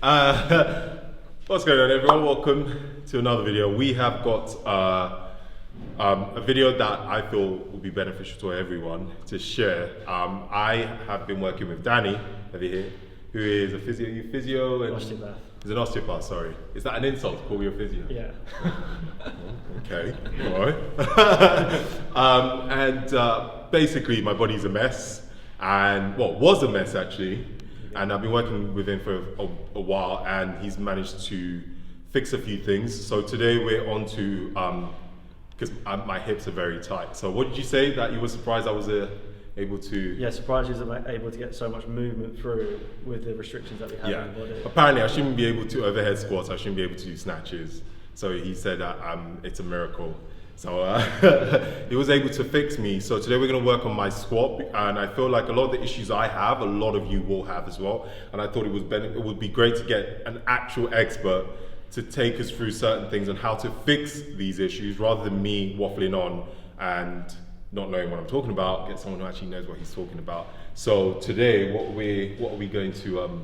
What's going on, everyone? Welcome to another video. We have got a video that I feel will be beneficial to everyone to share. I have been working with Danny over here, who is a physio and osteopath. He's an osteopath. Sorry, is that an insult to call you a physio? Yeah. Okay, all right. Basically, my body's a mess, and was a mess actually. And I've been working with him for a while, and he's managed to fix a few things. So today we're on to, because my hips are very tight. So what did you say, that you were surprised I was able to? Yeah, surprised you was able to get so much movement through with the restrictions that we have in the body. Apparently I shouldn't be able to overhead squats, I shouldn't be able to do snatches. So he said that it's a miracle. So he was able to fix me. So today we're going to work on my squat, and I feel like a lot of the issues I have, a lot of you will have as well. And I thought it would be great to get an actual expert to take us through certain things on how to fix these issues, rather than me waffling on and not knowing what I'm talking about. Get someone who actually knows what he's talking about. So today, what are we going to?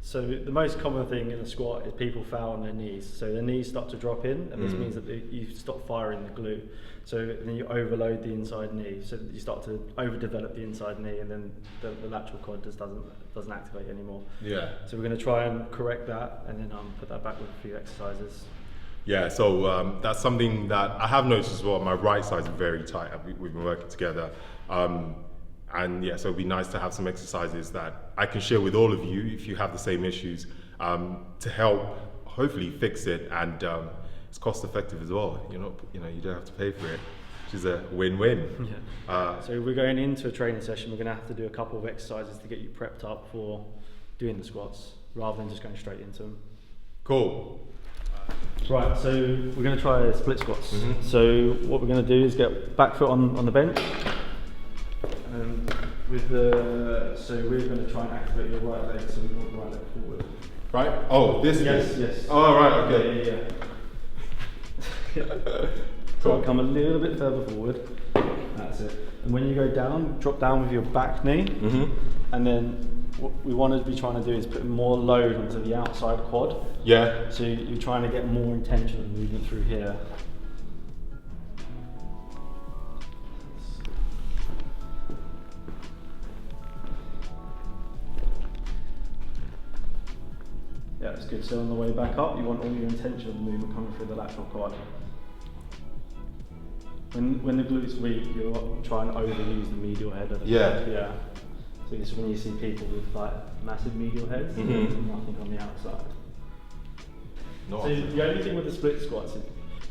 So the most common thing in a squat is people foul on their knees. So their knees start to drop in, and this means that you stop firing the glute. So then you overload the inside knee. So you start to overdevelop the inside knee, and then the lateral quad just doesn't activate anymore. Yeah. So we're going to try and correct that, and then put that back with a few exercises. Yeah. So that's something that I have noticed as well. My right side is very tight. We've been working together. And yeah, so it'd be nice to have some exercises that I can share with all of you if you have the same issues, to help hopefully fix it, and it's cost effective as well. You don't have to pay for it, which is a win-win. Yeah. So we're going into a training session. We're going to have to do a couple of exercises to get you prepped up for doing the squats, rather than just going straight into them. Cool. Right, so we're going to try split squats. So what we're going to do is get back foot on the bench. So we're going to try and activate your right leg, so we want the right leg forward. Right? Oh, this? Yes. Oh, right, okay. Yeah. So come a little bit further forward. That's it. And when you go down, drop down with your back knee. And then what we want to be trying to do is put more load onto the outside quad. Yeah. So you're trying to get more intentional movement through here. Yeah, it's good. So on the way back up, you want all your intentional movement coming through the lateral quad. When the glute's weak, you're trying to overuse the medial head of the quad. Yeah. So this is when you see people with like massive medial heads, and nothing on the outside. So the only thing with the split squats is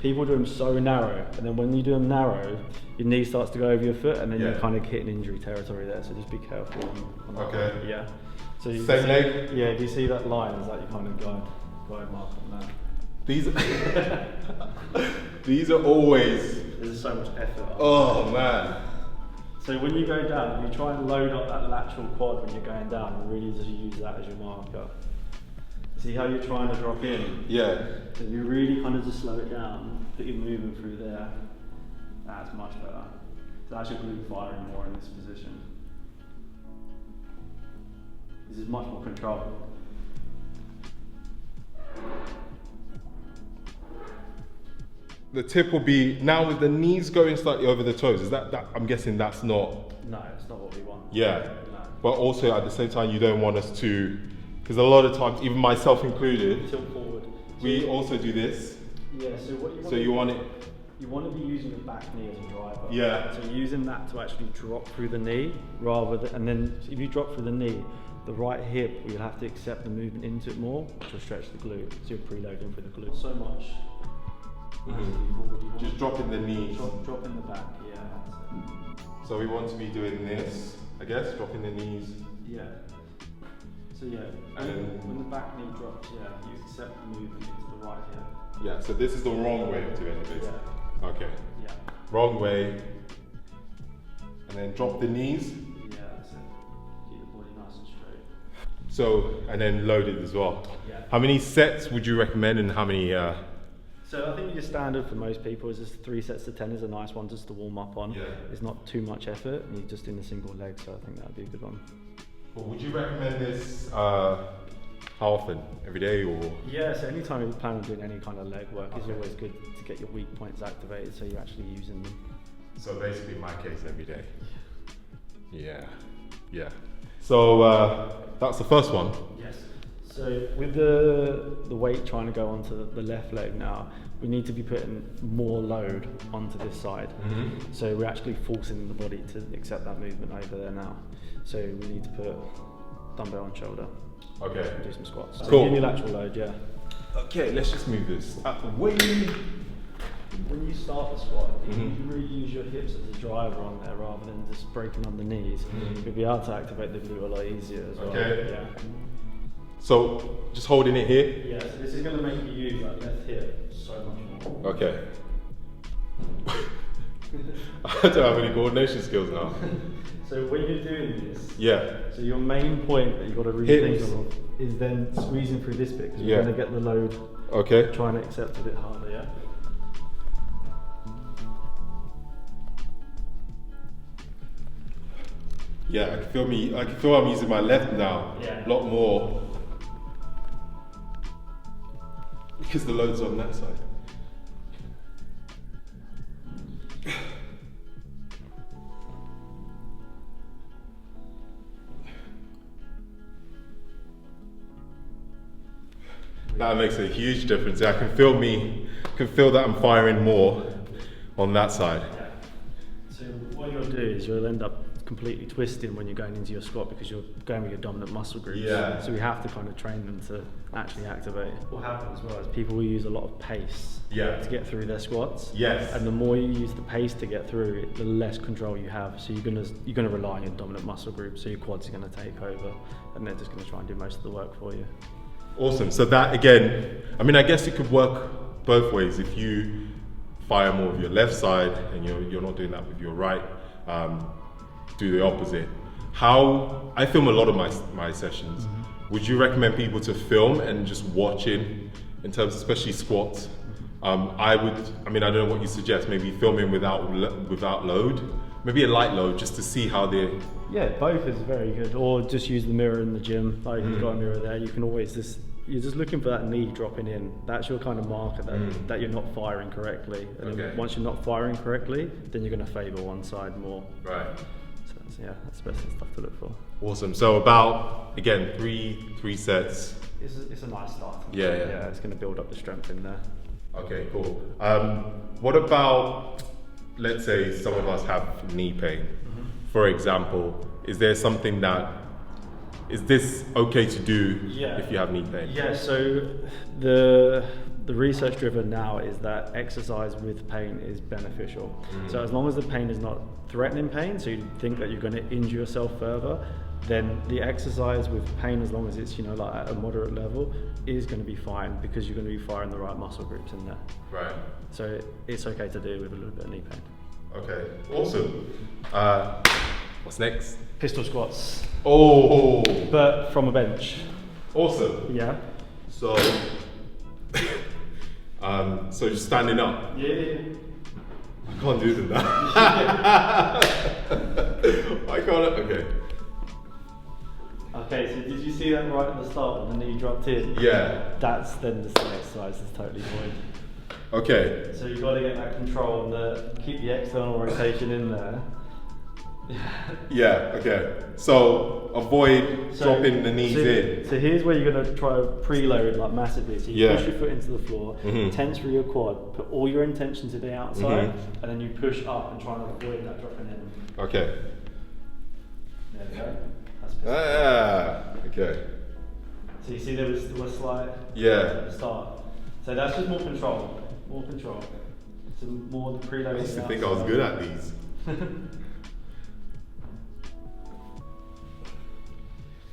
people do them so narrow, and then when you do them narrow, your knee starts to go over your foot, and then you're kind of hitting injury territory there. So just be careful on that. Okay. Yeah. So same leg? Yeah, if you see that line, is that your kind of guide mark on that. These are always... There's so much effort. Oh man. So when you go down, if you try and load up that lateral quad when you're going down, and really just use that as your marker. See how you're trying to drop in? Yeah. So you really kind of just slow it down, put your movement through there. That's much better. So that's your glute firing more in this position. This is much more control. The tip will be, now with the knees going slightly over the toes, is that I'm guessing that's not... No, it's not what we want. Yeah. No. But also at the same time, you don't want us to, because a lot of times, even myself included, tilt forward. We also do this. Yeah, so what you want So you want it... You want to be using your back knee as a driver. Yeah. So using that to actually drop through the knee, and then if you drop through the knee, the right hip, you'll have to accept the movement into it more, which will stretch the glute. So you're preloading for the glute. So much. Forward, just dropping the knees. Drop in the back, yeah. So we want to be doing this, I guess, dropping the knees. Yeah. So yeah, when the back knee drops, yeah, you accept the movement into the right hip. Yeah, so this is the wrong way of doing it, basically. Yeah. Okay. Yeah. Wrong way. And then drop the knees. Yeah, that's it. Keep the body nice and straight. So, and then load it as well. Yeah. How many sets would you recommend, and how many... So I think your standard for most people is just 3 sets to 10 is a nice one just to warm up on. Yeah. It's not too much effort, and you're just in a single leg, so I think that'd be a good one. Well, would you recommend this How often? Every day or? Yeah, so anytime you plan on doing any kind of leg work, it's always good to get your weak points activated so you're actually using them. So basically in my case, every day. Yeah. So that's the first one. Yes. So with the weight trying to go onto the left leg now, we need to be putting more load onto this side. Mm-hmm. So we're actually forcing the body to accept that movement over there now. So we need to put dumbbell on shoulder. Okay. And do some squats. So Cool. unilateral load, yeah. Okay, let's just move this out the way. When you start the squat, if Mhm. you really use your hips as a driver on there rather than just breaking on the knees, you'll be able to activate the glute a lot easier as well. Okay. Yeah. So just holding it here. Yeah, so this is going to make you use that left hip so much more. Okay. I don't have any coordination skills now. So when you're doing this, Yeah. so your main point that you've got to really Hips. think of is then squeezing through this bit because Yeah. you're going to get the load Okay. trying to accept a bit harder, yeah? Yeah, I can feel I'm using my left now. Yeah. A lot more. Because the load's on that side. That makes a huge difference. I can feel that I'm firing more on that side. Yeah. So what you'll do is you'll end up completely twisting when you're going into your squat because you're going with your dominant muscle groups. Yeah. So we have to kind of train them to actually activate. What happens as well is people will use a lot of pace Yeah. to get through their squats. Yes. And the more you use the pace to get through it, the less control you have. So you're gonna rely on your dominant muscle group. So your quads are gonna take over, and they're just gonna try and do most of the work for you. Awesome. So that again, I mean, I guess it could work both ways. If you fire more with your left side and you're not doing that with your right, do the opposite. How I film a lot of my sessions. Mm-hmm. Would you recommend people to film and just watch in terms, especially squats? I don't know what you suggest. Maybe filming without load, maybe a light load, just to see how they. Yeah, both is very good. Or just use the mirror in the gym. Like you've got a mirror there, you can always you're just looking for that knee dropping in. That's your kind of marker that you're not firing correctly. And then once you're not firing correctly, then you're going to favour one side more. Right. So that's the best stuff to look for. Awesome. So about again three sets. It's a nice start. Yeah. Yeah, it's going to build up the strength in there. Okay, cool. What about, let's say some of us have knee pain, for example, is there something is this okay to do if you have knee pain? Yeah, so the research driven now is that exercise with pain is beneficial. So as long as the pain is not threatening pain, so you think that you're going to injure yourself further, then the exercise with pain, as long as it's like at a moderate level, is going to be fine because you're going to be firing the right muscle groups in there. Right. So it's okay to do with a little bit of knee pain. Okay, awesome. What's next? Pistol squats. Oh, But from a bench. awesome. Yeah. So, so just standing up. Yeah. I can't do them now. I can't. Okay. Okay, so did you see that right at the start when the knee dropped in? Yeah. That's then the exercise is totally void. Okay. So you've got to get that control and keep the external rotation in there. Yeah. Okay. So avoid dropping the knees in. So here's where you're going to try to preload like massively. So you push your foot into the floor, tense through your quad, put all your intention to the outside, and then you push up and try and avoid that dropping in. Okay. There we go. That's Okay. So you see there was slight Yeah. start. So that's just more control. More control. So more the preload. I used to think I was good at these.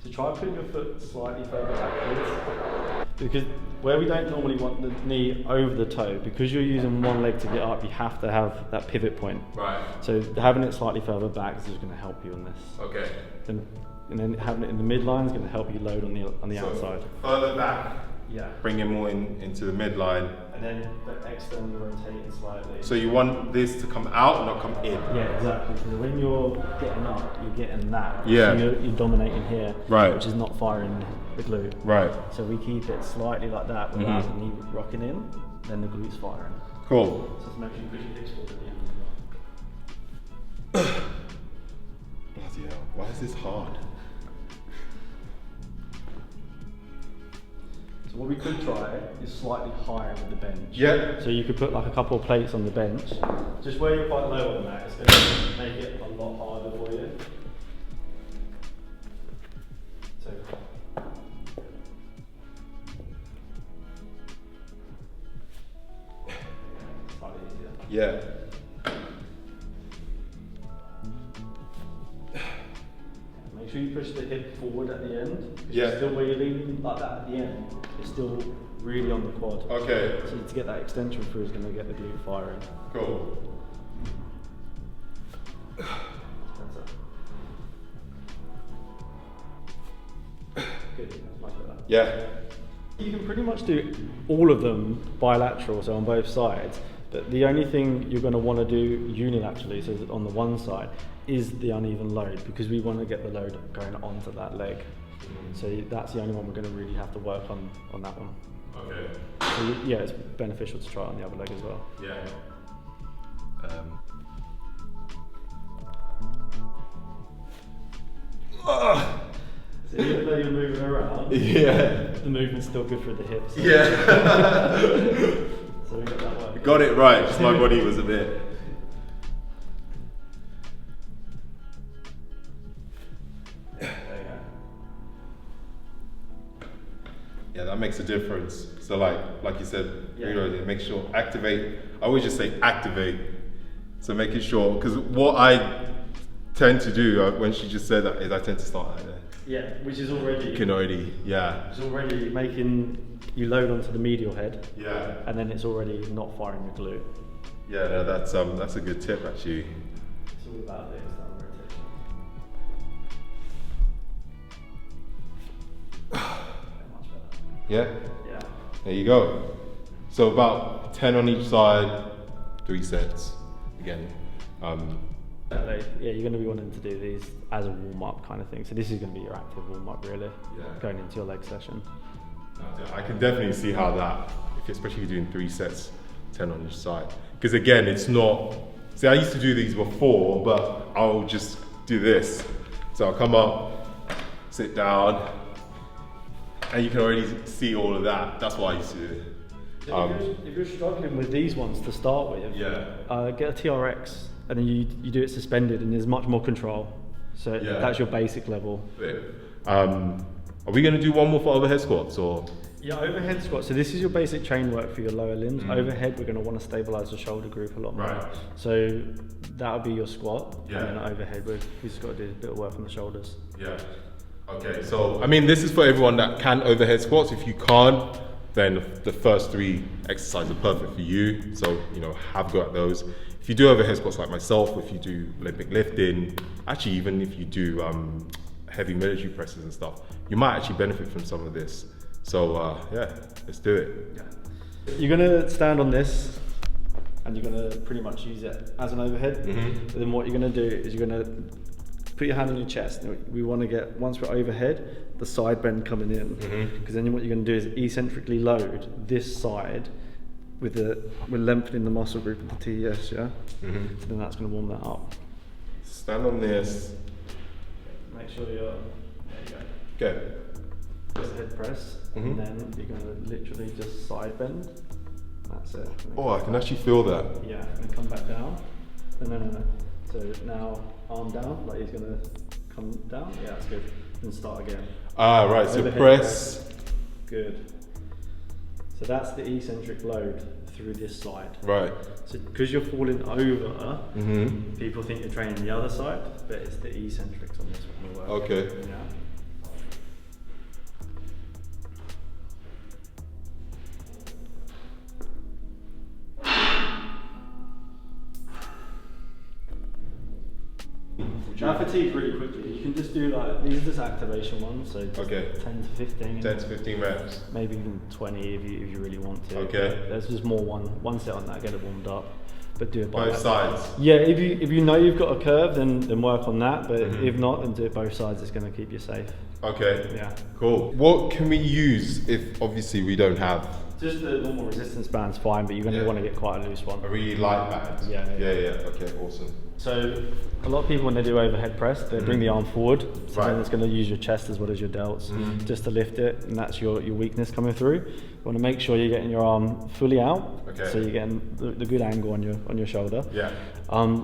So try putting your foot slightly further backwards. Because where we don't normally want the knee over the toe, because you're using one leg to get up, you have to have that pivot point. Right. So having it slightly further back is just going to help you on this. Okay. And then having it in the midline is going to help you load on the outside. Further back. Yeah. Bring it more into the midline. And then externally rotating slightly. So you want this to come out, not come in. Yeah, exactly. So when you're getting up, you're getting that. Yeah. So you're dominating here, Right. which is not firing the glue. Right. So we keep it slightly like that without the knee rocking in, then the glute's firing. Cool. So just make sure you push your hips forward at the end as well. Bloody hell, why is this hard? So what we could try is slightly higher with the bench. Yeah. So you could put like a couple of plates on the bench. Just where you're quite low on that, it's going to make it a lot harder for you. So slightly easier. Yeah. Make sure you push the hip forward at the end. Yeah. Still where you're leaning like that at the end, it's still really on the quad. Okay. So to get that extension through is going to get the glute firing. Cool. Good, much better. Yeah. You can pretty much do all of them bilateral, so on both sides, but the only thing you're going to want to do unilaterally, so on the one side, is the uneven load, because we want to get the load going onto that leg. So that's the only one we're going to really have to work on that one. Okay. So yeah, it's beneficial to try it on the other leg as well. Yeah. So even though you're moving around, Yeah. the movement's still good for the hips. Yeah. So we got that one. Got it right, just my body was a bit. There you go. Yeah, that makes a difference. So like you said, Yeah. reloading, make sure, activate. I always just say activate. So making sure, because what I tend to do when she just said that is I tend to start like that. Yeah, which is already. You can already, yeah. It's already making you load onto the medial head, Yeah. and then it's already not firing your glute. Yeah, no, that's a good tip actually. It's all about the external rotation. Much better. Yeah. Yeah. There you go. So about 10 on each side, 3 sets again. Yeah, you're going to be wanting to do these as a warm-up kind of thing. So this is going to be your active warm-up really, going into your leg session. I can definitely see how that, especially if you're doing 3 sets, 10 on each side. Because again, it's not, see I used to do these before, but I'll just do this. So I'll come up, sit down, and you can already see all of that. That's what I used to do. So if you're struggling with these ones to start with, get a TRX, and then you do it suspended, and there's much more control. So that's your basic level. Are we going to do one more for overhead squats or? Yeah, overhead squat. So this is your basic chain work for your lower limbs. Overhead, we're going to want to stabilize the shoulder group a lot more. Right. So that'll be your squat. Yeah. And then overhead, we just got to do a bit of work on the shoulders. Yeah. Okay. So I mean, this is for everyone that can overhead squats. If you can't, then the first 3 exercises are perfect for you. So have a go at those. If you do overhead squats like myself, if you do Olympic lifting, actually even if you do heavy military presses and stuff, you might actually benefit from some of this. So let's do it. Yeah. You're going to stand on this, and you're going to pretty much use it as an overhead. But then what you're going to do is you're going to put your hand on your chest. We want to get, once we're overhead, the side bend coming in. Because then what you're going to do is eccentrically load this side we're lengthening the muscle group of the TES, yeah? So then that's going to warm that up. Stand on this. Make sure you're, there you go. Okay. Just head press, and then you're going to literally just side bend. That's it. Oh, I can actually feel that. Yeah, and come back down. No. So now arm down, like he's going to come down. Yeah, that's good. And start again. Ah, right, so press. Good. So that's the eccentric load through this side. Right. So because you're falling over, people think you're training the other side, but it's the eccentrics on this one we work. Okay. Yeah. Now fatigue really quickly. You can just do these are just activation ones, so just 10 to 15. 10 to 15 reps. Maybe even 20 if you really want to. Okay. There's just more one set on that, get it warmed up. but do it both sides. Yeah, if you know you've got a curve, then work on that. But if not, then do it both sides. It's going to keep you safe. Okay. Yeah. Cool. What can we use if obviously we don't have? Just the normal resistance band's fine, but you're going to want to get quite a loose one. A really light band. Yeah. Okay. Awesome. So a lot of people, when they do overhead press, they bring the arm forward. So then it's going to use your chest as well as your delts just to lift it, and that's your weakness coming through. You want to make sure you're getting your arm fully out, so you're getting the good angle on your shoulder. Yeah.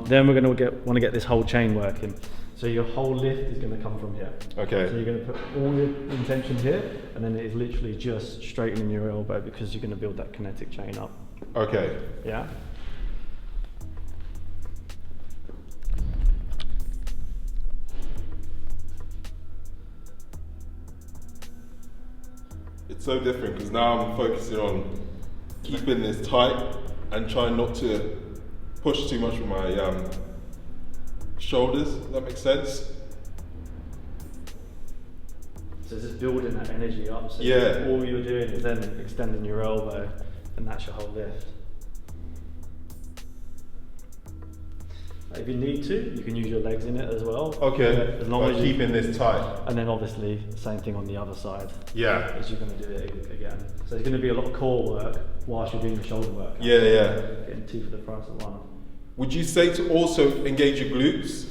Then we're going to want to get this whole chain working. So your whole lift is going to come from here. Okay. So you're going to put all your intention here, and then it is literally just straightening your elbow because you're going to build that kinetic chain up. Okay. Yeah. It's so different because now I'm focusing on keeping this tight and trying not to push too much with my shoulders. Does that make sense? So it's just building that energy up. So all you're doing is then extending your elbow, and that's your whole lift. If you need to, you can use your legs in it as well. Okay. As long as keeping this tight. And then obviously, same thing on the other side. Yeah. As you're going to do it again. So there's going to be a lot of core work whilst you're doing your shoulder work. Yeah. Getting two for the price of one. Would you say to also engage your glutes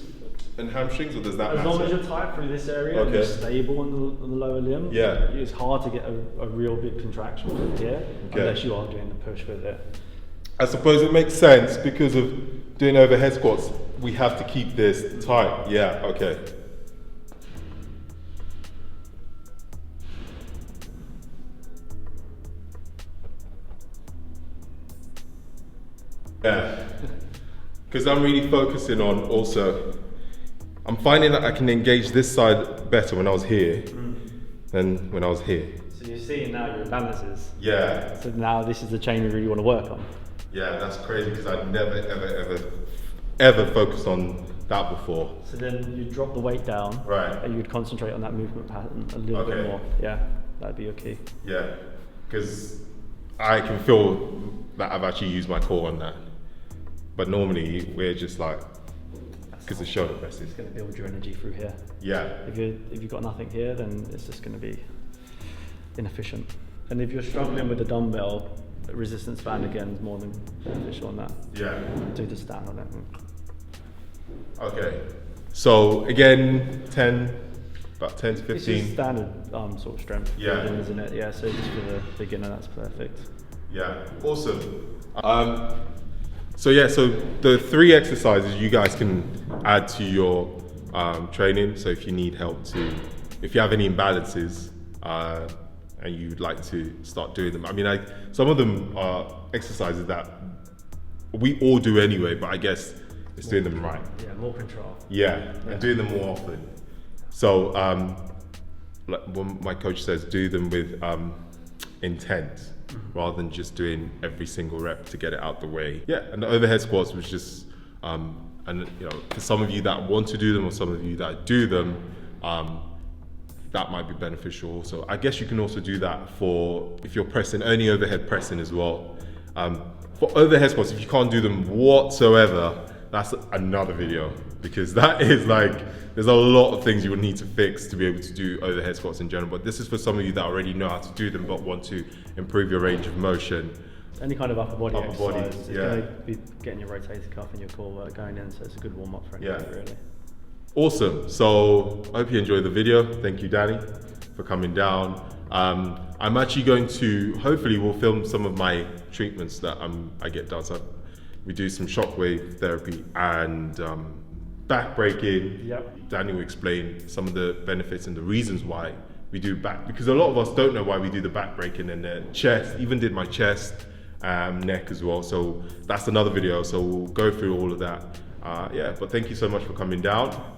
and hamstrings, or does that matter? As long as you're tight through this area and you're stable on the lower limb, it's hard to get a real big contraction from here unless you are doing the push with it. I suppose it makes sense because of doing overhead squats, we have to keep this tight. Yeah, okay. Yeah, because I'm really focusing on also, I'm finding that I can engage this side better when I was here than when I was here. So you're seeing now your imbalances. Yeah. So now this is the chain you really want to work on. Yeah, that's crazy because I'd never, ever focused on that before. So then you drop the weight down, and you'd concentrate on that movement pattern a little bit more. Yeah, that'd be your key. Yeah, because I can feel that I've actually used my core on that. But normally we're just like, because the shoulder presses. It's going to build your energy through here. Yeah. If you've got nothing here, then it's just going to be inefficient. And if you're struggling with the dumbbell, resistance band again is more than beneficial on that. Yeah. Do the stand on it. Okay. So again, about 10 to 15. It's just standard sort of strength. Yeah. Building, isn't it? Yeah. So just for the beginner, that's perfect. Yeah. Awesome. So the 3 exercises you guys can add to your training. So if you need help if you have any imbalances, and you'd like to start doing them. I mean, some of them are exercises that we all do anyway, but I guess it's doing them right. Yeah, more control. Yeah, and doing them more often. So, like when my coach says, do them with intent, rather than just doing every single rep to get it out the way. Yeah, and the overhead squats was just, and for some of you that want to do them, or some of you that do them, that might be beneficial. So I guess you can also do that if you're pressing, only overhead pressing as well. For overhead squats, if you can't do them whatsoever, that's another video, because that is there's a lot of things you would need to fix to be able to do overhead squats in general. But this is for some of you that already know how to do them, but want to improve your range of motion. Any kind of upper body exercise. It's yeah. going to be getting your rotator cuff and your core work going in, so it's a good warm up for anything, really. Awesome. So I hope you enjoyed the video. Thank you, Danny, for coming down. I'm actually going to, hopefully we'll film some of my treatments that I get done. So we do some shockwave therapy and back breaking. Yep. Danny will explain some of the benefits and the reasons why we do back, because a lot of us don't know why we do the back breaking, and the chest, even did my chest, neck as well. So that's another video. So we'll go through all of that. But thank you so much for coming down.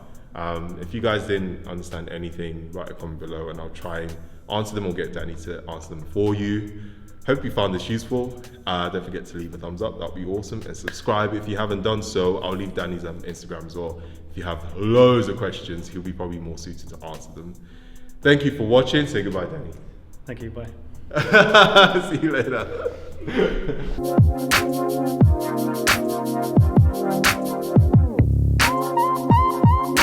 If you guys didn't understand anything, write a comment below and I'll try and answer them or get Danny to answer them for you. Hope you found this useful. Don't forget to leave a thumbs up, that would be awesome. And subscribe if you haven't done so. I'll leave Danny's Instagram as well. If you have loads of questions, he'll be probably more suited to answer them. Thank you for watching. Say goodbye, Danny. Thank you. Bye. See you later.